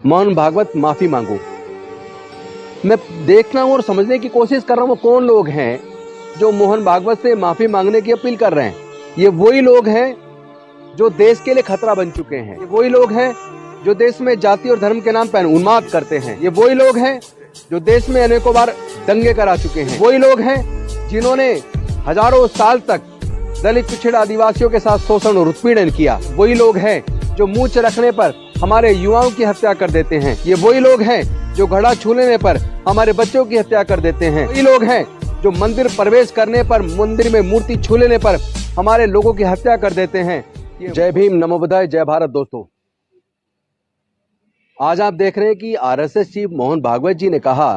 मोहन भागवत माफी मांगो। मैं देखना हूं और समझने की कोशिश कर रहा हूं वो कौन लोग हैं जो मोहन भागवत से माफी मांगने की अपील कर रहे हैं। ये वही लोग हैं जो देश के लिए खतरा बन चुके हैं। ये वही लोग हैं जो देश में जाति और धर्म के नाम पर उन्माद करते हैं। ये वही लोग हैं जो देश में अनेकों बार दंगे करा चुके हैं। वही लोग हैं जिन्होंने हजारों साल तक दलित पिछड़े आदिवासियों के साथ शोषण और उत्पीड़न किया। वही लोग हैं जो मूंछ रखने पर हमारे युवाओं की हत्या कर देते हैं। ये वही लोग हैं जो घड़ा छू लेने पर हमारे बच्चों की हत्या कर देते हैं। वही लोग हैं जो मंदिर प्रवेश करने पर, मंदिर में मूर्ति छू लेने पर हमारे लोगों की हत्या कर देते हैं। जय भीम, नमो बुद्धाय, जय भारत। दोस्तों, आज आप देख रहे हैं कि आरएसएस चीफ मोहन भागवत जी ने कहा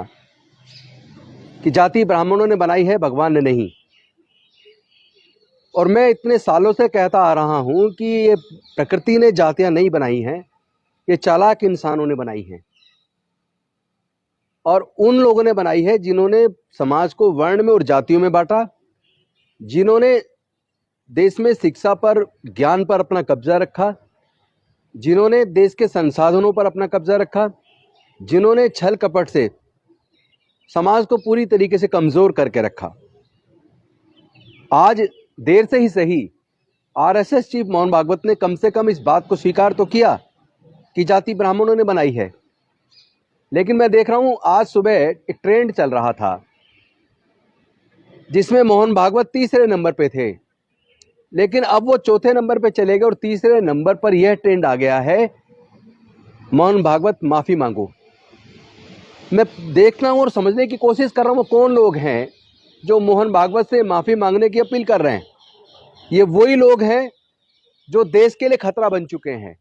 कि जाति ब्राह्मणों ने बनाई है, भगवान ने नहीं। और मैं इतने सालों से कहता आ रहा हूं कि ये प्रकृति ने जातियां नहीं बनाई हैं, ये चालाक इंसानों ने बनाई हैं। और उन लोगों ने बनाई है जिन्होंने समाज को वर्ण में और जातियों में बांटा, जिन्होंने देश में शिक्षा पर, ज्ञान पर अपना कब्जा रखा, जिन्होंने देश के संसाधनों पर अपना कब्जा रखा, जिन्होंने छल कपट से समाज को पूरी तरीके से कमजोर करके रखा। आज देर से ही सही आरएसएस चीफ मोहन भागवत ने कम से कम इस बात को स्वीकार तो किया कि जाति ब्राह्मणों ने बनाई है। लेकिन मैं देख रहा हूं आज सुबह एक ट्रेंड चल रहा था जिसमें मोहन भागवत तीसरे नंबर पे थे, लेकिन अब वो चौथे नंबर पे चले गए और तीसरे नंबर पर यह ट्रेंड आ गया है, मोहन भागवत माफी मांगो। मैं देखना हूं और समझने की कोशिश कर रहा हूं वो कौन लोग हैं जो मोहन भागवत से माफी मांगने की अपील कर रहे हैं। ये वही लोग हैं जो देश के लिए खतरा बन चुके हैं।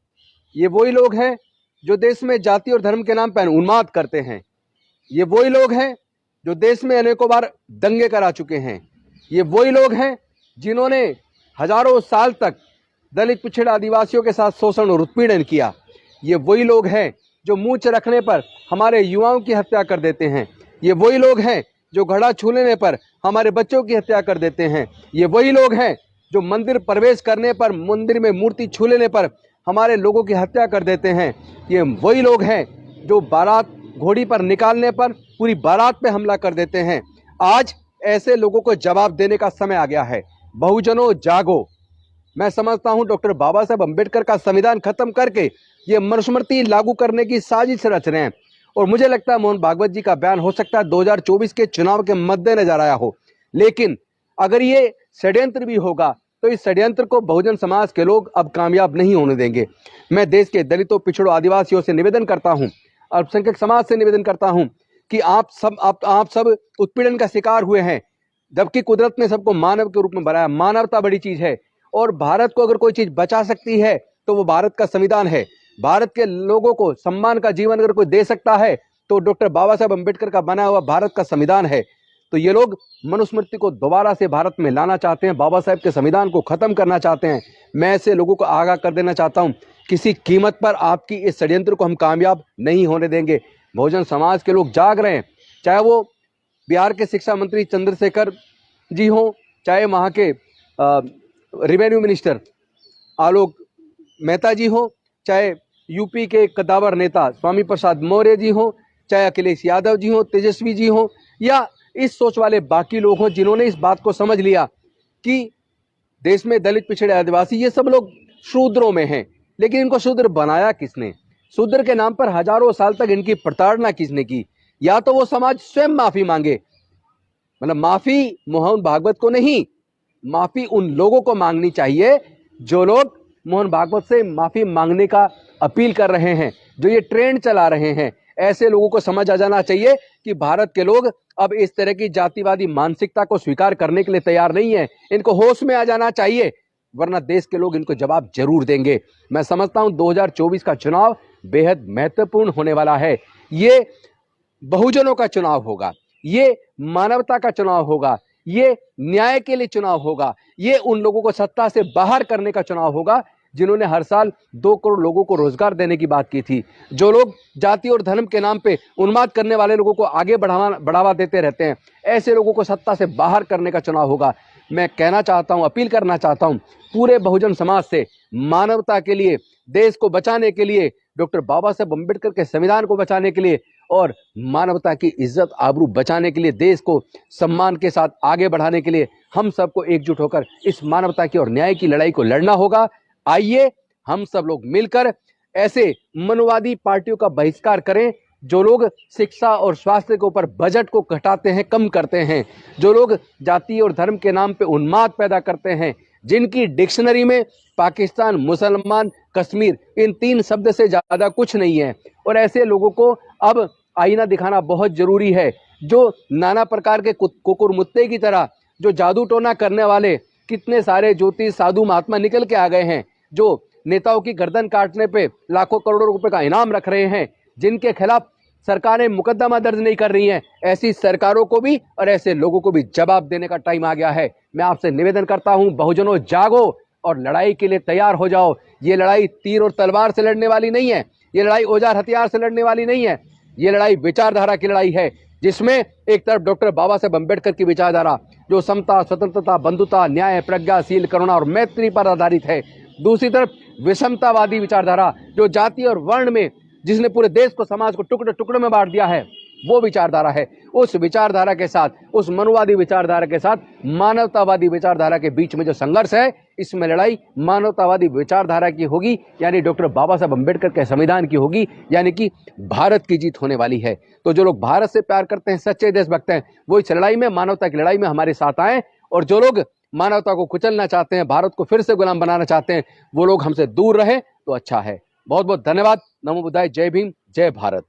ये वही लोग हैं जो देश में जाति और धर्म के नाम पर उन्माद करते हैं। ये वही लोग हैं जो देश में अनेकों बार दंगे करा चुके हैं। ये वही लोग हैं जिन्होंने हजारों साल तक दलित पिछड़े आदिवासियों के साथ शोषण और उत्पीड़न किया। ये वही लोग हैं जो मूंछ रखने पर हमारे युवाओं की हत्या कर देते हैं। ये वही लोग हैं जो घड़ा छू लेने पर हमारे बच्चों की हत्या कर देते हैं। ये वही लोग हैं जो मंदिर प्रवेश करने पर, मंदिर में मूर्ति छू लेने पर हमारे लोगों की हत्या कर देते हैं। ये वही लोग हैं जो बारात घोड़ी पर निकालने पर पूरी बारात पे हमला कर देते हैं। आज ऐसे लोगों को जवाब देने का समय आ गया है। बहुजनों जागो। मैं समझता हूं डॉक्टर बाबा साहब अम्बेडकर का संविधान खत्म करके ये मनुस्मृति लागू करने की साजिश रच रहे हैं। और मुझे लगता है मोहन भागवत जी का बयान हो सकता है 2024 के चुनाव के मद्देनजर आया हो, लेकिन अगर ये षड्यंत्र भी होगा तो इस षड्यंत्र को बहुजन समाज के लोग अब कामयाब नहीं होने देंगे। मैं देश के दलितों, पिछड़ों, आदिवासियों से निवेदन करता हूं, अल्पसंख्यक समाज से निवेदन करता हूं कि आप सब उत्पीड़न का शिकार हुए हैं, जबकि कुदरत ने सबको मानव के रूप में बनाया। मानवता बड़ी चीज है और भारत को अगर कोई चीज बचा सकती है तो वो भारत का संविधान है। भारत के लोगों को सम्मान का जीवन अगर कोई दे सकता है तो डॉक्टर बाबा साहब अम्बेडकर का बना हुआ भारत का संविधान है। तो ये लोग मनुस्मृति को दोबारा से भारत में लाना चाहते हैं, बाबा साहब के संविधान को खत्म करना चाहते हैं। मैं ऐसे लोगों को आगाह कर देना चाहता हूं, किसी कीमत पर आपकी इस षड्यंत्र को हम कामयाब नहीं होने देंगे। बहुजन समाज के लोग जाग रहे हैं, चाहे वो बिहार के शिक्षा मंत्री चंद्रशेखर जी हो, चाहे वहाँ के रेवेन्यू मिनिस्टर आलोक मेहता जी हो, चाहे यूपी के कद्दावर नेता स्वामी प्रसाद मौर्य जी हो, चाहे अखिलेश यादव जी हो, तेजस्वी जी हो, या इस सोच वाले बाकी लोग हों जिन्होंने इस बात को समझ लिया कि देश में दलित, पिछड़े, आदिवासी ये सब लोग शूद्रों में हैं। लेकिन इनको शूद्र बनाया किसने? शूद्र के नाम पर हजारों साल तक इनकी प्रताड़ना किसने की? या तो वो समाज स्वयं माफी मांगे, मतलब माफी मोहन भागवत को नहीं, माफी उन लोगों को मांगनी चाहिए जो लोग मोहन भागवत से माफी मांगने का अपील कर रहे हैं, जो ये ट्रेंड चला रहे हैं। ऐसे लोगों को समझ आ जाना चाहिए कि भारत के लोग अब इस तरह की जातिवादी मानसिकता को स्वीकार करने के लिए तैयार नहीं है। इनको होश में आ जाना चाहिए, वरना देश के लोग इनको जवाब जरूर देंगे। मैं समझता हूं 2024 का चुनाव बेहद महत्वपूर्ण होने वाला है। ये बहुजनों का चुनाव होगा, ये मानवता का चुनाव होगा, ये न्याय के लिए चुनाव होगा, ये उन लोगों को सत्ता से बाहर करने का चुनाव होगा जिन्होंने हर साल 2 करोड़ लोगों को रोजगार देने की बात की थी, जो लोग जाति और धर्म के नाम पे उन्माद करने वाले लोगों को आगे बढ़ावा देते रहते हैं। ऐसे लोगों को सत्ता से बाहर करने का चुनाव होगा। मैं कहना चाहता हूं, अपील करना चाहता हूं पूरे बहुजन समाज से, मानवता के लिए, देश को बचाने के लिए, डॉक्टर बाबा साहेब अम्बेडकर के संविधान को बचाने के लिए और मानवता की इज्जत आबरू बचाने के लिए, देश को सम्मान के साथ आगे बढ़ाने के लिए हम सबको एकजुट होकर इस मानवता की और न्याय की लड़ाई को लड़ना होगा। आइए हम सब लोग मिलकर ऐसे मनोवादी पार्टियों का बहिष्कार करें जो लोग शिक्षा और स्वास्थ्य के ऊपर बजट को घटाते हैं, कम करते हैं, जो लोग जाति और धर्म के नाम पे उन्माद पैदा करते हैं, जिनकी डिक्शनरी में पाकिस्तान, मुसलमान, कश्मीर इन 3 शब्द से ज्यादा कुछ नहीं है। और ऐसे लोगों को अब आईना दिखाना बहुत जरूरी है। जो नाना प्रकार के कुकुरमुत्ते की तरह जो जादू टोना करने वाले कितने सारे ज्योतिष साधु महात्मा निकल के आ गए हैं, जो नेताओं की गर्दन काटने पे लाखों करोड़ों रुपए का इनाम रख रहे हैं, जिनके खिलाफ सरकारें मुकदमा दर्ज नहीं कर रही हैं, ऐसी सरकारों को भी और ऐसे लोगों को भी जवाब देने का टाइम आ गया है। मैं आपसे निवेदन करता हूं, बहुजनों जागो और लड़ाई के लिए तैयार हो जाओ। ये लड़ाई तीर और तलवार से लड़ने वाली नहीं है, ये लड़ाई औजार हथियार से लड़ने वाली नहीं है, ये लड़ाई विचारधारा की लड़ाई है, जिसमें एक तरफ डॉक्टर बाबा साहेब अम्बेडकर की विचारधारा जो समता, स्वतंत्रता, बंधुता, न्याय, प्रज्ञाशील, करुणा और मैत्री पर आधारित है, दूसरी तरफ विषमतावादी विचारधारा जो जाति और वर्ण में, जिसने पूरे देश को, समाज को टुकड़े टुकड़ों में बांट दिया है, वो विचारधारा है। उस विचारधारा के साथ, उस मनुवादी विचारधारा के साथ मानवतावादी विचारधारा के बीच में जो संघर्ष है, इसमें लड़ाई मानवतावादी विचारधारा की होगी, यानी डॉक्टर बाबा साहब अम्बेडकर के संविधान की होगी, यानी कि भारत की जीत होने वाली है। तो जो लोग भारत से प्यार करते हैं, सच्चे देशभक्त हैं, वो इस लड़ाई में, मानवता की लड़ाई में हमारे साथ आए। और जो लोग मानवता को कुचलना चाहते हैं, भारत को फिर से गुलाम बनाना चाहते हैं, वो लोग हमसे दूर रहे तो अच्छा है। बहुत बहुत धन्यवाद। नमो बुद्धाय। जय भीम, जय भारत।